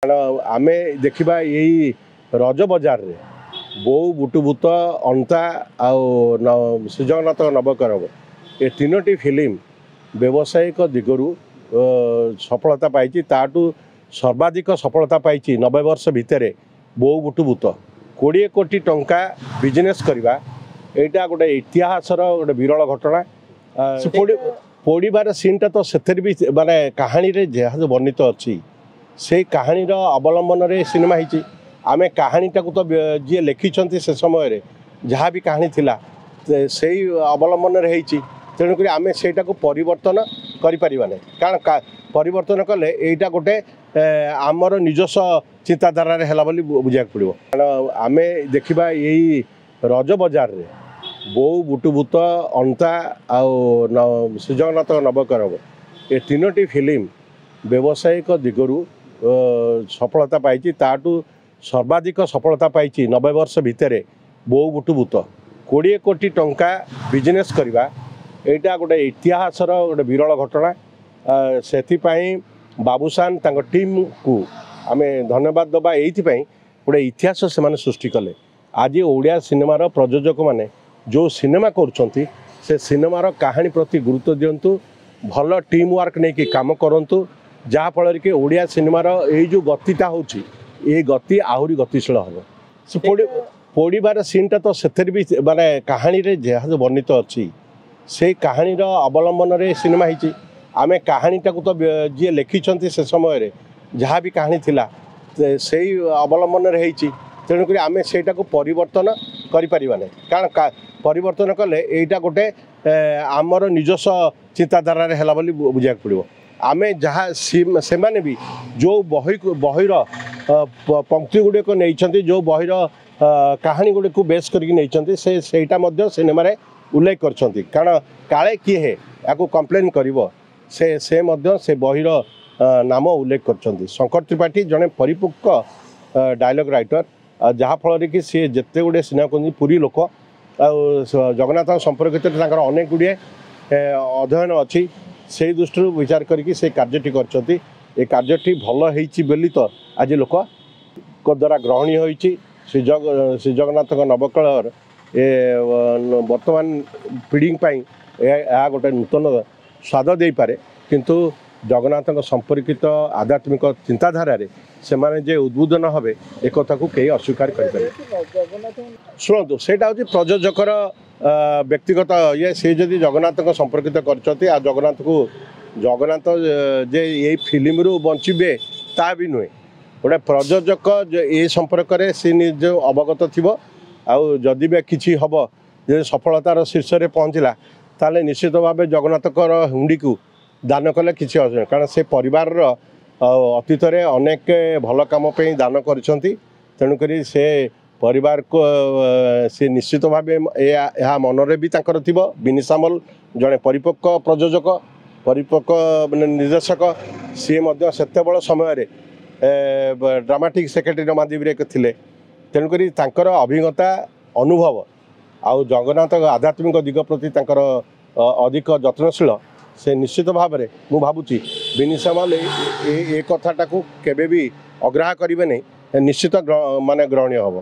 आमे देखा यही रज बजार रे बो बुटुभूत अंता श्रीजगन्नाथ नवकरव ये तीनोटी फिल्म व्यावसायिक दिगरु सफलता पाई ताटू सर्वाधिक सफलता पाई 90 वर्ष भितर बो बुटुभूत 20 कोटी टंका बिजनेस करवा यहाँ गोटे इतिहास गोटे विरल घटना पड़ार सीनटा तो से भी माने कहानी रे जहाँ वर्णित अच्छी से कहानी अवलंबन रे सिनेमा होती आमे कहानीटा को तो जी लिखिं से समय जहाँ भी कहानी थिला से अवलंबन रे तेणुक आम से परिवर्तन करें कारण परिवर्तन कले यहाँ गोटे आमर निजस्व चिंताधारा है बुझा पड़ो कारण आम देखा यही रज बजार रे बो बुटुभूत अंता श्रीजगन्नाथ नवकरव ये तीनोटी फिल्म व्यावसायिक दिगरु सफलता पाई ताटू सर्वाधिक सफलता पाई 90 वर्ष भितर बो बुटुभूत 20 कोटी टंका बिजनेस करवा यहाँ गोटे इतिहास गोटे विरल घटना से बाबूसान टीम को आम धन्यवाद दबा ये गोटे इतिहास से सृष्टि कले आज ओडिया सिनेमार प्रयोजक मैंने जो सिनेमा करुँच से सिनेमार कहानी प्रति गुरुत्व दिंतु भल टीम वर्क नहीं कि काम करूँ जहाँफल कि ओडिया सिनेमार ये जो गतिटा होची ये गति आहरी गतिशील हम से पड़ार सीनटा तो से भी माने कहानी रे जहाँ वर्णित अच्छी से कहानी अवलंबन रे सिनेमा होती आमे कहानीटा को तो जी लिखिं से समय जहाँ भी कहानी थिला से अवलंबन रे तेणुक आम से परिवर्तन करें कारण परिवर्तन कले यहाँ गोटे आमर निजस्व चिंताधारा है बुझा पड़ो आम जहाँ से माने भी जो बहिर पंक्ति गुड़िक नहीं जो बहिर कहानी गुड़ी को बेस करके से सिनेमा उल्लेख कर कारण काले किए है या कंप्लेन कर से बहिर नाम उल्लेख कर शंकर त्रिपाठी जड़े परिपक्व डायलॉग राइटर जहाँफल कि सी जिते गुड़े सिनेमा कर पुरी लोक जगन्नाथ संपर्कित अनेक गुड़िए अध्ययन अच्छी से दृष्टि विचार करके से कार्यटी करटी भल होली तो आज लोक द्वारा ग्रहणीय होती श्रीजगन्नाथ नवकलर ये वर्तमान पीढ़ी यह गोटे नूतन स्वाद दे पारे किंतु जगन्नाथ संपर्कित आध्यात्मिक चिंताधारा से माने जे उद्बोधन हे एक को कई अस्वीकार करें शुणु से प्रयोजकर व्यक्तिगत ये सी जदि जगन्नाथ संपर्कित कर जगन्नाथ जे ये फिल्म रू बचे ता भी नुहे गोटे प्रयोजक ये संपर्क में सी निज अवगत थी आदि भी किसी हम जो सफलतार शीर्ष में पहुँचला ताले निश्चित भाव जगन्नाथकर हुंडी को दान कले किसी असुविधा कारण से परिवार अतीत अनेक भल कम दान करुक से परिवार को से निश्चित भाव यह मनरे भी थी बिनिसामल जड़े परिपक्व प्रयोजक परिपक्व निर्देशक सी से बड़ समय ड्रामाटिक सेक्रेटरी रमादेवी थे तेणुक अभिज्ञता अनुभव आउ जगन्नाथ आध्यात्मिक दिग प्रति अधिक जत्नशील से निश्चित भाव में मु भावुची बिनिसामल ए कथाटा को केबे भी अग्राह करेंगे निश्चित माने ग्रहणीय हम।